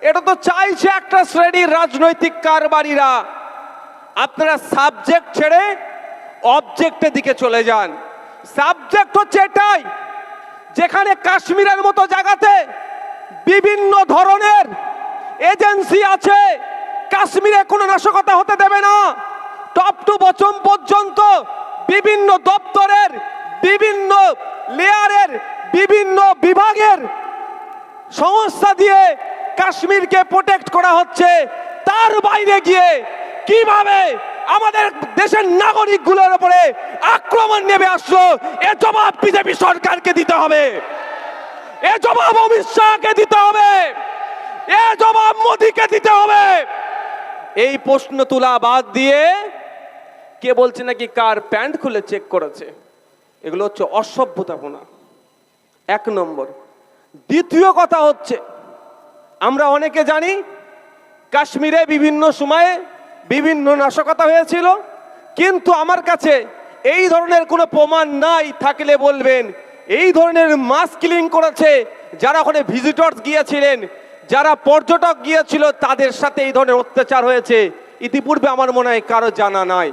এটা তো চাইছে একটা শ্রেণীর রাজনৈতিক কারবারিরা। আপনারা সাবজেক্ট ছেড়ে অবজেক্টের দিকে চলে যান। সাবজেক্ট হচ্ছে এটাই, যেখানে কাশ্মীরের মতো জায়গাতে বিভিন্ন ধরনের এজেন্সি আছে, কাশ্মীরে কোনো নাশকতা হতে দেবে না। টপ টু বটম পর্যন্ত বিভিন্ন দপ্তরের, বিভিন্ন লেয়ারের, বিভিন্ন বিভাগের সংস্থা দিয়ে কাশ্মীরকে প্রোটেক্ট করা হচ্ছে। তার বাইরে গিয়ে কিভাবে আমাদের দেশের নাগরিকগুলোর উপরে আক্রমণ নেমে আসলো, এর জবাব বিজেপি সরকারকে দিতে হবে, এর জবাব অমিত শাহকে দিতে হবে, এর জবাব মোদীকে দিতে হবে। এই প্রশ্ন তোলা বাদ দিয়ে কে বলছে নাকি কার প্যান্ট খুলে চেক করেছে, এগুলো হচ্ছে অসভ্যতাপনা, এক নম্বর। দ্বিতীয় কথা হচ্ছে, আমরা অনেকে জানি কাশ্মীরে বিভিন্ন সময়ে বিভিন্ন নাশকতা হয়েছিল, কিন্তু আমার কাছে এই ধরনের কোনো প্রমাণ নাই। থাকলে বলবেন। এই ধরনের মাস কিলিং করেছে যারা ওখানে ভিজিটর্স গিয়েছিলেন, যারা পর্যটক গিয়েছিল, তাদের সাথে এই ধরনের অত্যাচার হয়েছে। ইতিপূর্বে আমার মনে হয় কারো জানা নাই।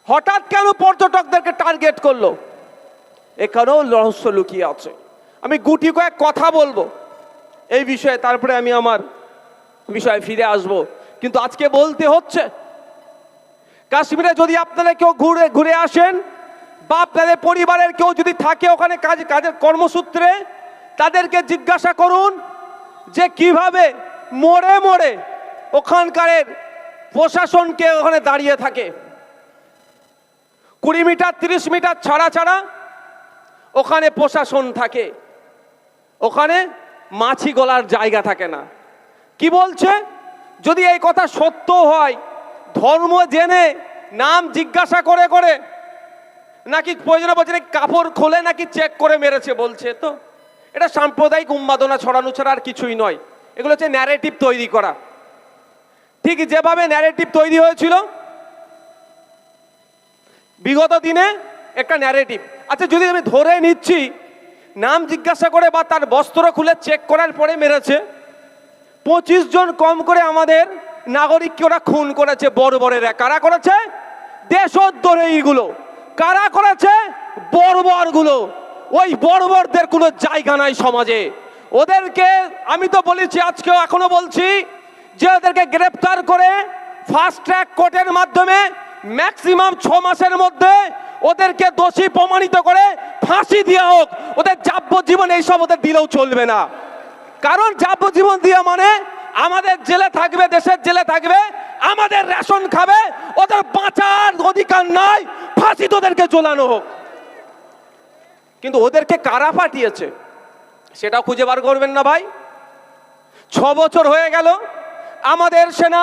হঠাৎ কেন পর্যটকদেরকে টার্গেট করলো, এখানেও রহস্য লুকিয়ে আছে। আমি গুটি কয়েক কথা বলবো এই বিষয়ে, তারপরে আমি আমার বিষয়ে ফিরে আসব। কিন্তু আজকে বলতে হচ্ছে, কাশ্মীরে যদি আপনারা কেউ ঘুরে আসেন বা আপনাদের পরিবারের কেউ যদি থাকে ওখানে কাজের কর্মসূত্রে, তাদেরকে জিজ্ঞাসা করুন যে কিভাবে মোড়ে মোড়ে ওখানকার প্রশাসনকে ওখানে দাঁড়িয়ে থাকে। 20 মিটার 30 মিটার ছাড়া ছাড়া ওখানে প্রশাসন থাকে, ওখানে মাছি গলার জায়গা থাকে না। কি বলছে, যদি এই কথা সত্য হয়, ধর্ম জেনে নাম জিজ্ঞাসা করে করে নাকি প্রয়োজনে বলছে নাকি কাপড় খোলে নাকি চেক করে মেরেছে বলছে। তো এটা সাম্প্রদায়িক উন্মাদনা ছড়ানো ছাড়া আর কিছুই নয়। এগুলো হচ্ছে ন্যারেটিভ তৈরি করা। ঠিক যেভাবে ন্যারেটিভ তৈরি হয়েছিল বিগত দিনে একটা ন্যারেটিভ। আচ্ছা, যদি আমি ধরে নিচ্ছি নাম জিজ্ঞাসা করে বা তার বস্ত্র খুলে চেক করার পরে মেরেছে, 25 জন কম করে আমাদের নাগরিককে ওরা খুন করেছে। বর্বরেরা কারা করেছে? দেশদ্রোহীগুলো। কারা করেছে? বর্বরগুলো। ওই বর্বরদের কোনো জায়গা নাই সমাজে। ওদেরকে আমি তো বলেছি, আজকেও এখনো বলছি, যে ওদেরকে গ্রেফতার করে ফাস্ট ট্র্যাক কোর্টের মাধ্যমে ম্যাক্সিমাম 6 মাসের মধ্যে ওদেরকে দোষী প্রমাণিত করে ফাঁসি দেওয়া হোক। ওদের যাবজ্জীবন এইসব ওদের দিলেও চলবে না। কারণ যাবজ্জীবন দেওয়া মানে আমাদের জেলে থাকবে, দেশের জেলে থাকবে, আমাদের রেশন খাবে, ওদের বাঁচার অধিকার নাই, ফাঁসি তো ওদেরকে ঝোলানো হোক। কিন্তু ওদেরকে কারা পাঠিয়েছে সেটাও খুঁজে বার করবেন না ভাই। 6 বছর হয়ে গেল আমাদের সেনা,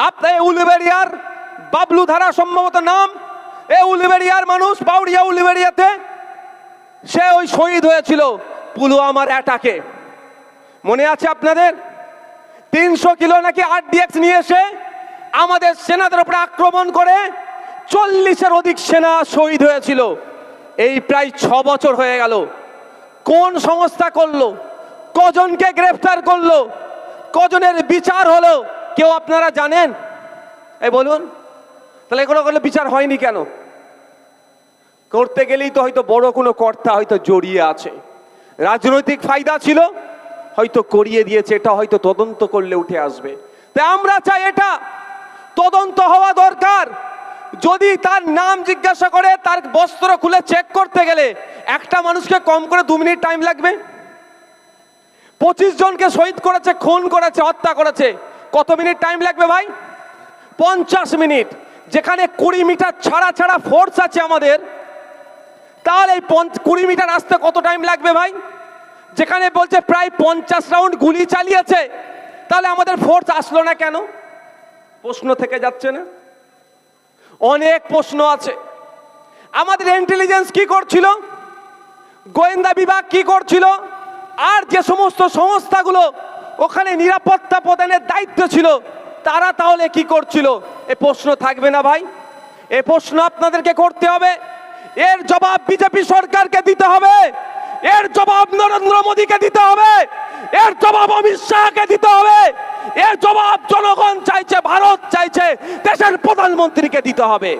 আপনার উলুবেড়িয়ার বাবলু ধারা সম্ভবত নাম, এই উলুবেড়িয়ার মানুষ, বাউরিয়া উলুবেড়িয়াতে সে ওই শহীদ হয়েছিল পুলওয়ামার অ্যাটাকে। মনে আছে আপনাদের? 300 কিলো নাকি আরডিএক্স নিয়ে এসে আমাদের সেনাদের উপরে আক্রমণ করে 40-এর অধিক সেনা শহীদ হয়েছিল। এই প্রায় 6 বছর হয়ে গেল। কোন সংস্থা করলো? কজনকে গ্রেফতার করলো? কজনের বিচার হলো? কেউ আপনারা জানেন? এই বলুন, তাহলে এগুলো করলে বিচার হয়নি কেন? করতে গেলেই তো হয়তো বড় কোনো কর্তা হয়তো জড়িয়ে আছে, রাজনৈতিক ফায়দা ছিল, হয়তো করিয়ে দিয়েছে। এটা হয়তো তদন্ত করলে উঠে আসবে। তাই আমরা চাই এটা তদন্ত হওয়া দরকার। যদি তার নাম জিজ্ঞাসা করে তার বস্ত্র খুলে চেক করতে গেলে একটা মানুষকে কম করে 2 মিনিট টাইম লাগবে। 25 জনকে শহীদ করেছে, খুন করেছে, হত্যা করেছে, কত মিনিট টাইম লাগবে ভাই? 50 মিনিট। যেখানে 20 মিটার ছাড়া ছাড়া ফোর্স আছে আমাদের, তাহলে এই 20 মিটার আসতে কত টাইম লাগবে ভাই? যেখানে বলছে প্রায় 50 রাউন্ড গুলি চালিয়েছে, তাহলে আমাদের ফোর্স আসলো না কেন? প্রশ্ন থেকে যাচ্ছে না? অনেক প্রশ্ন আছে। আমাদের ইন্টেলিজেন্স কি করছিল, গোয়েন্দা বিভাগ কি করছিল, আর যে সমস্ত সংস্থাগুলো ওখানে নিরাপত্তা প্রদানের দায়িত্ব ছিল তারা তাহলে কি করছিল? এ প্রশ্ন থাকবে না ভাই? এ প্রশ্ন আপনাদেরকে করতে হবে। এর জবাব বিজেপি সরকারকে দিতে হবে, এর জবাব নরেন্দ্র মোদীকে দিতে হবে, এর জবাব অমিত শাহকে দিতে হবে, এর জবাব জনগণ চাইছে, ভারত চাইছে, দেশের প্রধানমন্ত্রীকে দিতে হবে।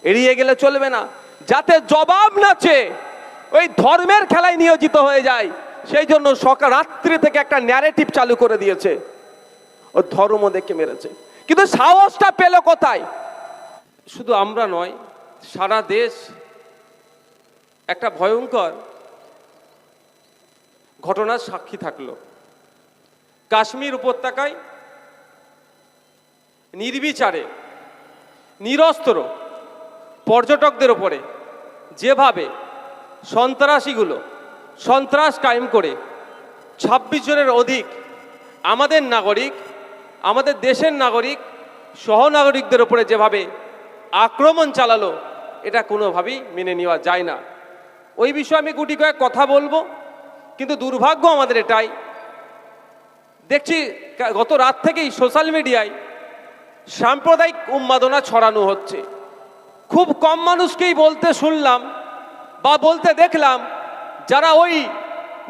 এড়িয়ে গেলে চলবে না, যাতে জবাব না চেয়ে ওই ধর্মের খেলায় নিয়োজিত হয়ে যায়। সেই জন্য সকাল রাত্রি থেকে একটা ন্যারেটিভ চালু করে দিয়েছে, ও ধর্ম দেখে মেরেছে। কিন্তু সাহসটা পেল কোথায়? শুধু আমরা নয়, সারা দেশ একটা ভয়ঙ্কর ঘটনার সাক্ষী থাকলো। কাশ্মীর উপত্যকায় নির্বিচারে নিরস্ত্র পর্যটকদের ওপরে যেভাবে সন্ত্রাসীগুলো সন্ত্রাস কায়েম করে 26 জনের অধিক আমাদের নাগরিক, আমাদের দেশের নাগরিক, সহনাগরিকদের ওপরে যেভাবে আক্রমণ চালালো, এটা কোনোভাবেই মেনে নেওয়া যায় না। ওই বিষয়ে আমি গুটি কয়েক কথা বলবো, কিন্তু দুর্ভাগ্য আমাদের এটাই, দেখছি গত রাত থেকেই সোশ্যাল মিডিয়ায় সাম্প্রদায়িক উন্মাদনা ছড়ানো হচ্ছে। খুব কম মানুষকেই বলতে শুনলাম বা বলতে দেখলাম, যারা ওই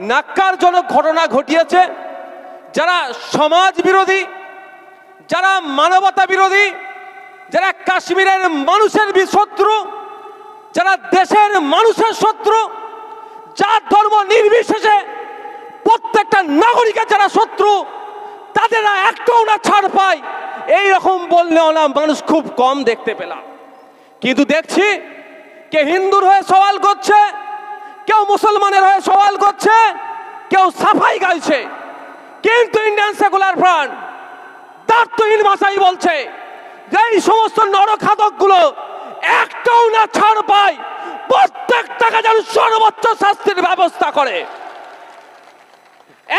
ন্যাক্কারজনক ঘটনা ঘটিয়েছে, যারা সমাজ বিরোধী, যারা মানবতা বিরোধী, যারা কাশ্মীরের মানুষের শত্রু, যারা দেশের মানুষের শত্রু, জাত ধর্ম নির্বিশেষে প্রত্যেকটা নাগরিকের যারা শত্রু, তাদের একটাও না ছাড় পায়, এইরকম বললেও না মানুষ খুব কম দেখতে পেলাম। কিন্তু দেখছি কে হিন্দুর হয়ে সওয়াল করছে, কেউ মুসলমানের হয়ে সওয়াল করছে, কেউ সাফাই গাইছে। কিন্তু ইন্ডিয়ান সেকুলার ফ্রন্ট দায়িত্বহীন ভাষাই বলছে যে এই সমস্ত নরখাদকগুলো একটাও না ছাড় পায়, প্রত্যেকটাকে যেন সর্বোচ্চ শাস্তির ব্যবস্থা করে,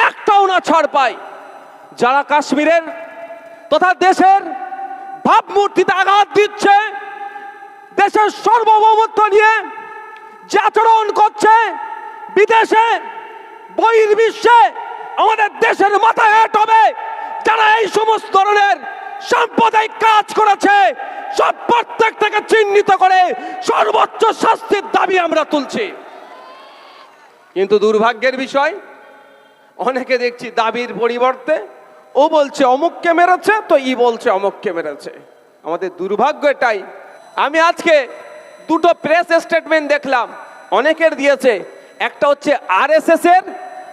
একটাও না ছাড় পায়। যারা কাশ্মীরের তথা দেশের ভাবমূর্তিতে আঘাত দিচ্ছে, দেশের সার্বভৌমত্ব নিয়ে যে আচরণ করছে, বিদেশে বহির্বিশ্বে আমাদের দেশের মাথায় হেঁট হবে, যারা এই সমস্ত ধরনের সাম্প্রদায়িক কাজ করেছে, সব প্রত্যেকটাকে চিহ্নিত করে সর্বোচ্চ শাস্তির দাবি আমরা তুলছি। কিন্তু দুর্ভাগ্যের বিষয়, অনেকে দেখছি দাবির পরিবর্তে ও বলছে অমুককে মেরেছে, তো ই বলছে অমুককে মেরেছে। আমাদের দুর্ভাগ্য এটাই। আমি আজকে দুটো প্রেস স্টেটমেন্ট দেখলাম, অনেকের দিয়েছে, একটা হচ্ছে আরএসএস এর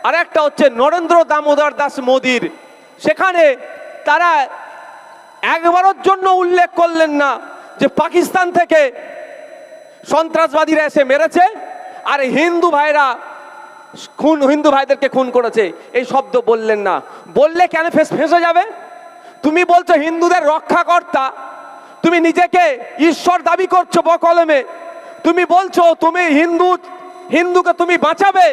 আর একটা হচ্ছে নরেন্দ্র দামোদর দাস মোদীর। সেখানে তারা একবারের জন্য উল্লেখ করলেন না যে পাকিস্তান থেকে সন্ত্রাসবাদীরা এসে মেরেছে আর হিন্দু ভাইদেরকে খুন করেছে, এই শব্দ বললেন না। বললে কেন ফেঁসে যাবে? তুমি বলছো হিন্দুদের রক্ষাকর্তা, তুমি নিজেকে ঈশ্বর দাবি করছো বকলমে, তুমি বলছো তুমি হিন্দুকে তুমি বাঁচাবে,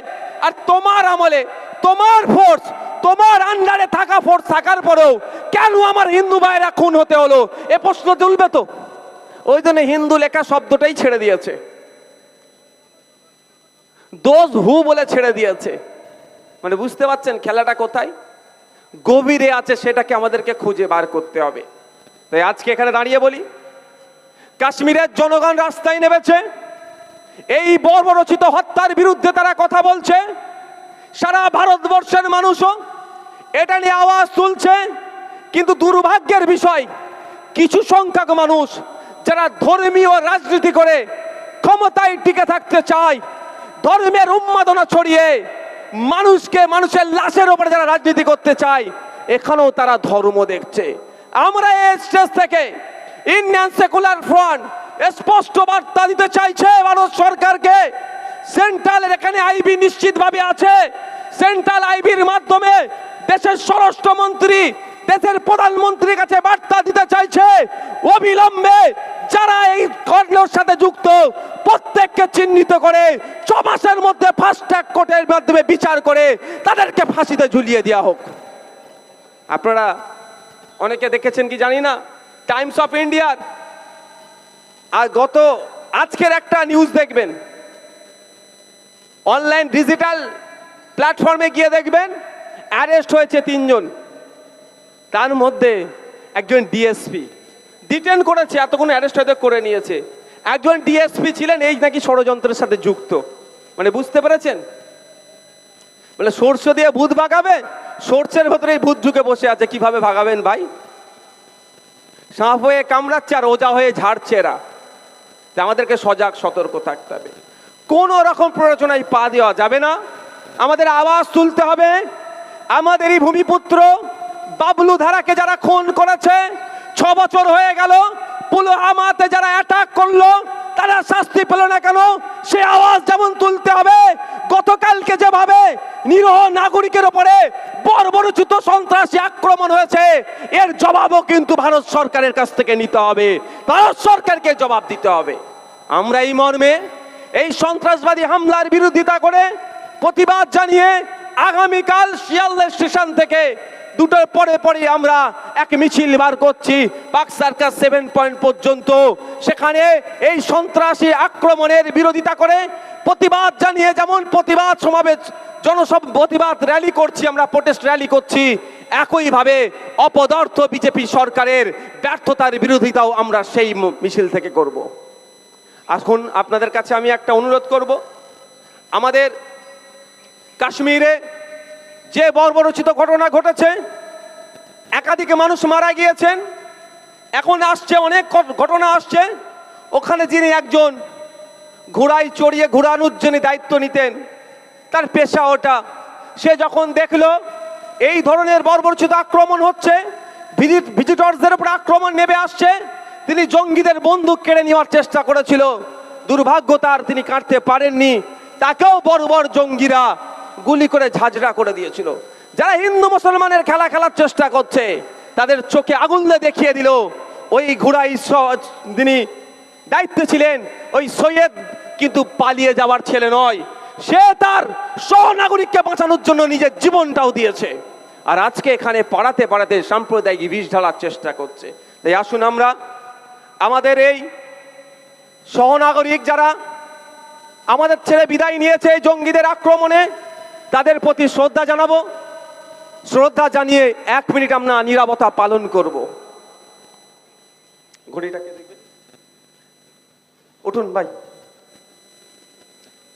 আর তোমার আমলে তোমার ফোর্স, তোমার আন্ডারে থাকা ফোর্স থাকার পরেও কেন আমার হিন্দু ভাইরা খুন হতে হলো, এ প্রশ্ন তুলবে তো। ওই জন্য হিন্দু লেখা শব্দটাই ছেড়ে দিয়েছে, দোজ হু বলে ছেড়ে দিয়েছে। মানে বুঝতে পারছেন খেলাটা কোথায় গভীরে আছে, সেটাকে আমাদেরকে খুঁজে বার করতে হবে। তাই আজকে এখানে দাঁড়িয়ে বলি, কাশ্মীরের জনগণ রাস্তায় নেমেছে, এই বর্বরচিত হত্যার বিরুদ্ধে তারা কথা বলছে। সারা ভারতবর্ষের মানুষও এটা নিয়ে আওয়াজ তুলছে। কিন্তু দুর্ভাগ্যের বিষয়, কিছু সংখ্যক মানুষ যারা ধর্মীয় রাজনীতি করে ক্ষমতায় টিকে থাকতে চায়, ধর্মের উন্মাদনা ছড়িয়ে মানুষের লাশের উপরে যারা রাজনীতি করতে চায়, এখানেও তারা ধর্ম দেখছে। আমরা এই স্টেজ থেকে ইন্ডিয়ান সেকুলার ফ্রন্ট স্পষ্ট বার্তা দিতে চাইছে ভারত সরকারকে। সেন্ট্রালের এখানে আইবি নিশ্চিতভাবে আছে, সেন্ট্রাল আইবির মাধ্যমে দেশের স্বরাষ্ট্রমন্ত্রী, দেশের প্রধানমন্ত্রীর কাছে বার্তা দিতে চাইছে, অবিলম্বে যারা এই কর্মের সাথে যুক্ত প্রত্যেককে চিহ্নিত করে 6 মাসের মধ্যে ফাস্ট ট্র্যাক কোর্টের মাধ্যমে বিচার করে তাদেরকে ফাঁসিতে ঝুলিয়ে দেওয়া হোক। আপনারা অনেকে দেখেছেন কি জানি না, টাইমস অফ ইন্ডিয়ার আর আজকের একটা নিউজ দেখবেন, অনলাইন ডিজিটাল প্ল্যাটফর্মে গিয়ে দেখবেন অ্যারেস্ট হয়েছে 3 জন, তার মধ্যে একজন ডিএসপি ডিটেন করেছে, এতক্ষণ অ্যারেস্ট হয়তো করে নিয়েছে। একজন ডিএসপি ছিলেন, এই নাকি ষড়যন্ত্রের সাথে যুক্ত। মানে বুঝতে পেরেছেন? বলে সর্ষে দিয়ে ভূত ভাগাবে, সর্ষের ভেতরেই ভূত ঢুকে বসে আছে, কিভাবে ভাগাবেন ভাই? সাপ হয়ে কামড়াচ্ছে আর ওজা হয়ে ঝাড়ছে এরা। আমাদেরকে সজাগ সতর্ক থাকতে হবে, কোন রকম প্ররোচনায় পা দেওয়া যাবে না। আমাদের আওয়াজ তুলতে হবে। আমাদেরই ভূমিপুত্র বাবলু ধারাকে যারা খুন করেছে, 6 বছর হয়ে গেল, পুলওয়ামাতে যারা অ্যাটাক করলো তারা শাস্তি পেল না কেন? সে আওয়াজ যেমন তুলতে হবে। গতকালকে যেভাবে নিরীহ নাগরিকের উপরে বর্বরোচিত সন্ত্রাসী আক্রমণ হয়েছে, এর জবাবও কিন্তু ভারত সরকারের কাছ থেকে নিতে হবে, ভারত সরকারকে জবাব দিতে হবে। আমরা এই মর্মে এই সন্ত্রাসবাদী হামলার বিরোধিতা করে প্রতিবাদ জানিয়ে আগামীকাল শিয়ালদা স্টেশন থেকে 2টার পরে আমরা এক মিছিল বার করছি পার্ক সার্কাস 7 পয়েন্ট পর্যন্ত। সেখানে এই সন্ত্রাসী আক্রমণের বিরোধিতা করে প্রতিবাদ জানিয়ে, যেমন প্রতিবাদ সমাবেশ, প্রতিবাদ র্যালি করছি, আমরা প্রোটেস্ট র্যালি করছি, একইভাবে অপদার্থ বিজেপি সরকারের ব্যর্থতার বিরোধিতাও আমরা সেই মিছিল থেকে করব। এখন আপনাদের কাছে আমি একটা অনুরোধ করব, আমাদের কাশ্মীরে যে বর্বরোচিত ঘটনা ঘটেছে, একাধিক মানুষ মারা গিয়েছেন, এখন আসছে অনেক ঘটনা আসছে। ওখানে যিনি একজন ঘোড়ায় চড়িয়ে ঘোরানোর জন্য দায়িত্ব নিতেন, তার পেশা ওটা, সে যখন দেখলো এই ধরনের বর্বরোচিত আক্রমণ হচ্ছে, ভিজিটরদের উপর আক্রমণ নেমে আসছে, তিনি জঙ্গিদের বন্দুক কেড়ে নেওয়ার চেষ্টা করেছিল। দুর্ভাগ্য তার, তিনি কাটতে পারেননি, তাকেও বর্বর জঙ্গিরা গুলি করে ঝাঁঝরা করে দিয়েছিল। যারা হিন্দু মুসলমানের খেলা খেলার চেষ্টা করছে, তাদের চোখে আগুন দেখিয়ে দিল। ওই ঘোড়াই যিনি দায়িত্বে ছিলেন, ওই সৈয়দ কিন্তু পালিয়ে যাওয়ার ছেলে নয়, সে তার সহনাগরিককে বাঁচানোর জন্য নিজের জীবনটাও দিয়েছে। আর আজকে এখানে পাড়াতে সাম্প্রদায়িক বিষ ঢালার চেষ্টা করছে। তাই আসুন আমরা আমাদের এই সহনাগরিক যারা আমাদের ছেড়ে বিদায় নিয়েছে এই জঙ্গিদের আক্রমণে, তাদের প্রতি শ্রদ্ধা জানাবো। শ্রদ্ধা জানিয়ে 1 মিনিট আমরা নীরবতা পালন করব। ঘড়িটাকে দেখবেন, উঠুন ভাই।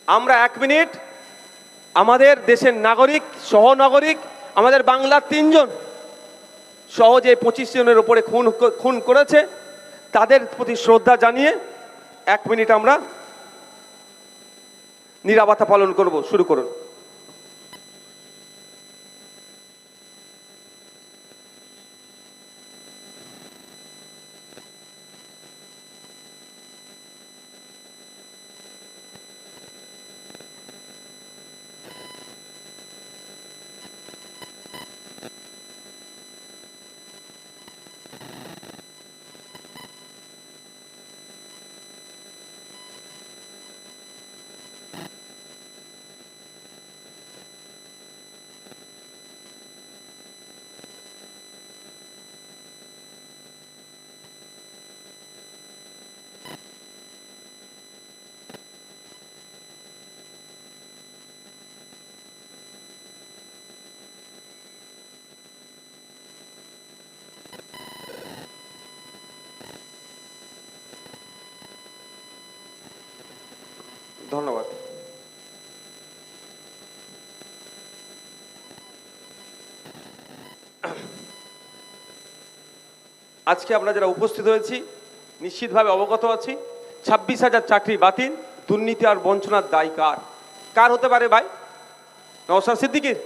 আমরা 1 মিনিট আমাদের দেশের নাগরিক, সহনাগরিক, আমাদের বাংলার 3 জন সহজে 25 জনের উপরে খুন করেছে, তাদের প্রতি শ্রদ্ধা জানিয়ে 1 মিনিট আমরা নীরবতা পালন করব। শুরু করুন। ধন্যবাদ। আজকে আমরা যারা উপস্থিত হয়েছি নিশ্চিতভাবে অবগত আছি, 26,000 চাকরি বাতিল, দুর্নীতি আর বঞ্চনার দায় কার হতে পারে ভাই? নওশাদ সিদ্দিকীর?